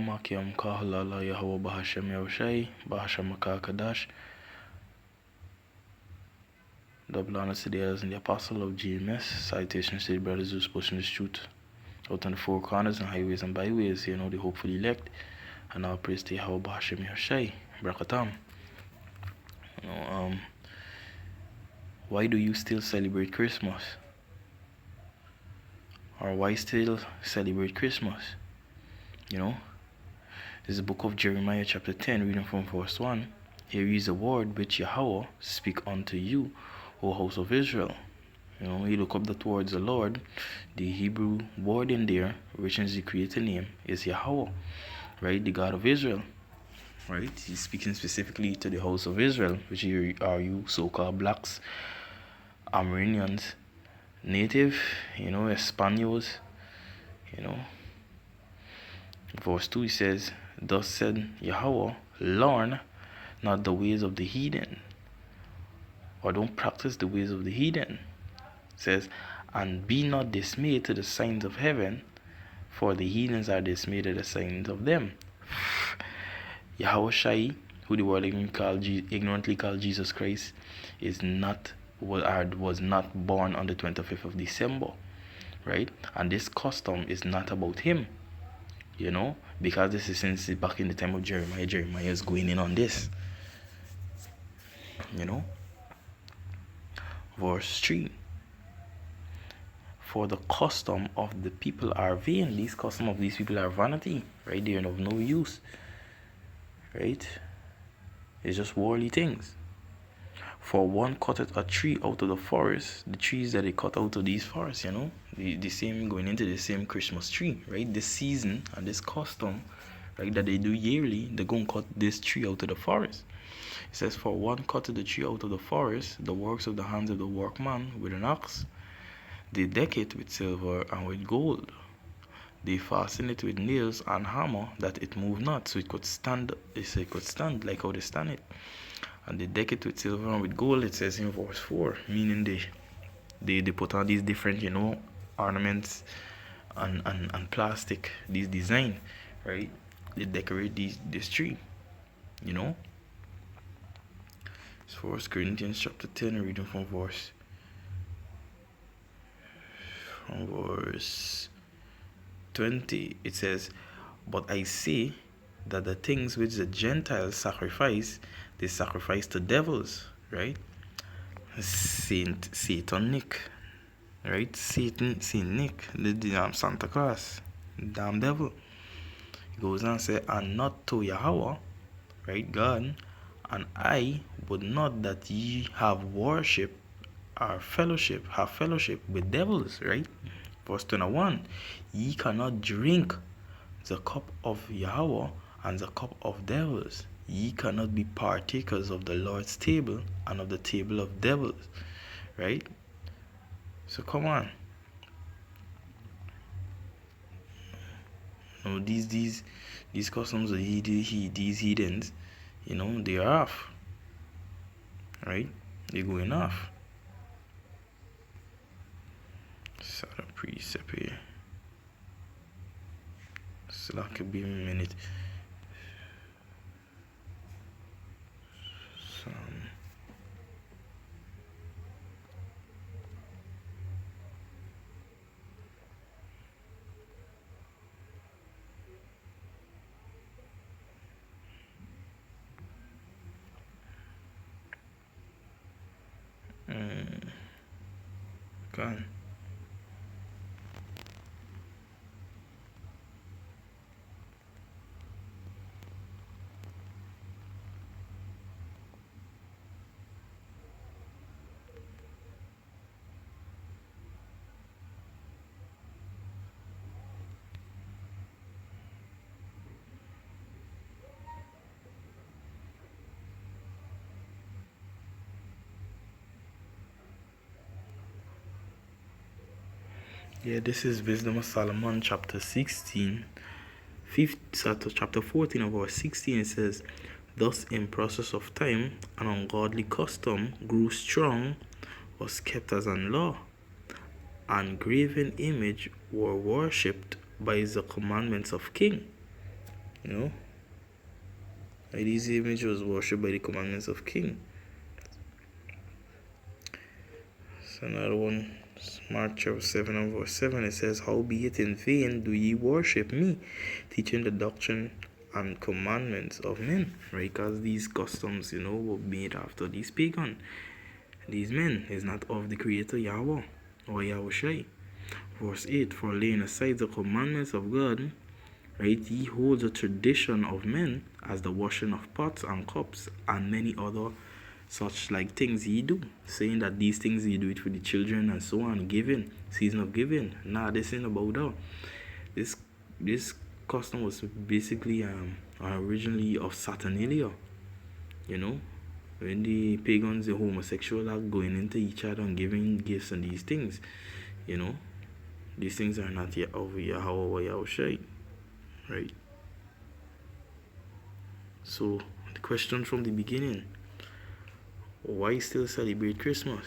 Makiam Kahalala Yahweh Bahashem Yahushai, Bahashem Makakadash. Double honor to the elders and the apostle of GMS. Salutations to the brothers who's pushing this truth out on the four corners and highways and byways, you know, the hopefully elect. And all praise to Yahweh Bahashem Yahushai. Brakatam. You know, why do you still celebrate Christmas? Or why still celebrate Christmas? You know, this is the book of Jeremiah chapter 10, reading from verse 1. Here is a word which Yahweh speak unto you, O house of Israel. You know, you look up that towards the Lord, the Hebrew word in there, which is the creator name, is Yahweh, right? The God of Israel, right? He's speaking specifically to the house of Israel, which are you so-called blacks, Armenians, native, you know, Espanols, you know. Verse 2 says, thus said Yahweh, learn not the ways of the heathen, or don't practice the ways of the heathen. It says, and be not dismayed to the signs of heaven, for the heathens are dismayed at the signs of them. Yahweh Shai, who the world ignorantly called Jesus Christ, was not born on the 25th of December, right? And this custom is not about him, you know, because this is since back in the time of Jeremiah. Jeremiah is going in on this, you know. Verse 3. For the custom of the people are vain. These custom of these people are vanity, right? They are of no use, right? It's just worldly things. For one cutteth a tree out of the forest, the trees that they cut out of these forests, you know, the same going into the same Christmas tree, right? This season and this custom, right, that they do yearly, they're going to cut this tree out of the forest. It says, for one cutteth the tree out of the forest, the works of the hands of the workman with an axe. They deck it with silver and with gold. They fasten it with nails and hammer, that it move not, so it could stand. It could stand like how they stand it. And they deck it with silver and with gold. It says in verse 4, meaning they put on these different, you know, ornaments and plastic, these design, right? They decorate this tree, you know. It's 1 Corinthians chapter 10, reading from verse 20. It says, but I say that the things which the Gentiles sacrifice, they sacrifice to devils, right? Satanic, right? Saint Nick, the Santa Claus, damn devil. He goes on and says, and not to Yahweh, right, God, and I would not that ye have worship or have fellowship with devils, right? Verse 21, ye cannot drink the cup of Yahweh and the cup of devils. Ye cannot be partakers of the Lord's table and of the table of devils, right? So come on. You know, these customs of these heathens, you know, they are off, right? They're going off. Sada precept here. So that could be a minute. God. Yeah, this is Wisdom of Solomon, chapter 16, chapter 14 of verse 16. It says, thus in process of time, an ungodly custom grew strong, was kept as an law, and graven image were worshipped by the commandments of king. You know, like these images was worshipped by the commandments of king. So another one, Mark chapter 7 and verse 7, it says, "Howbeit in vain do ye worship me, teaching the doctrine and commandments of men." Right? Because these customs, were made after these pagan. These men is not of the Creator Yahweh or Yahushai. Verse 8, "For laying aside the commandments of God, right, ye hold the tradition of men, as the washing of pots and cups, and many other such like things ye do, saying that these things ye do it for the children and so on, giving, season of giving." Nah, this ain't about that. This custom was basically originally of Saturnalia. When the pagans, the homosexual, are going into each other and giving gifts and these things, these things are not yet of Yahweh or Yahushai, right? So the question from the beginning: why still celebrate Christmas?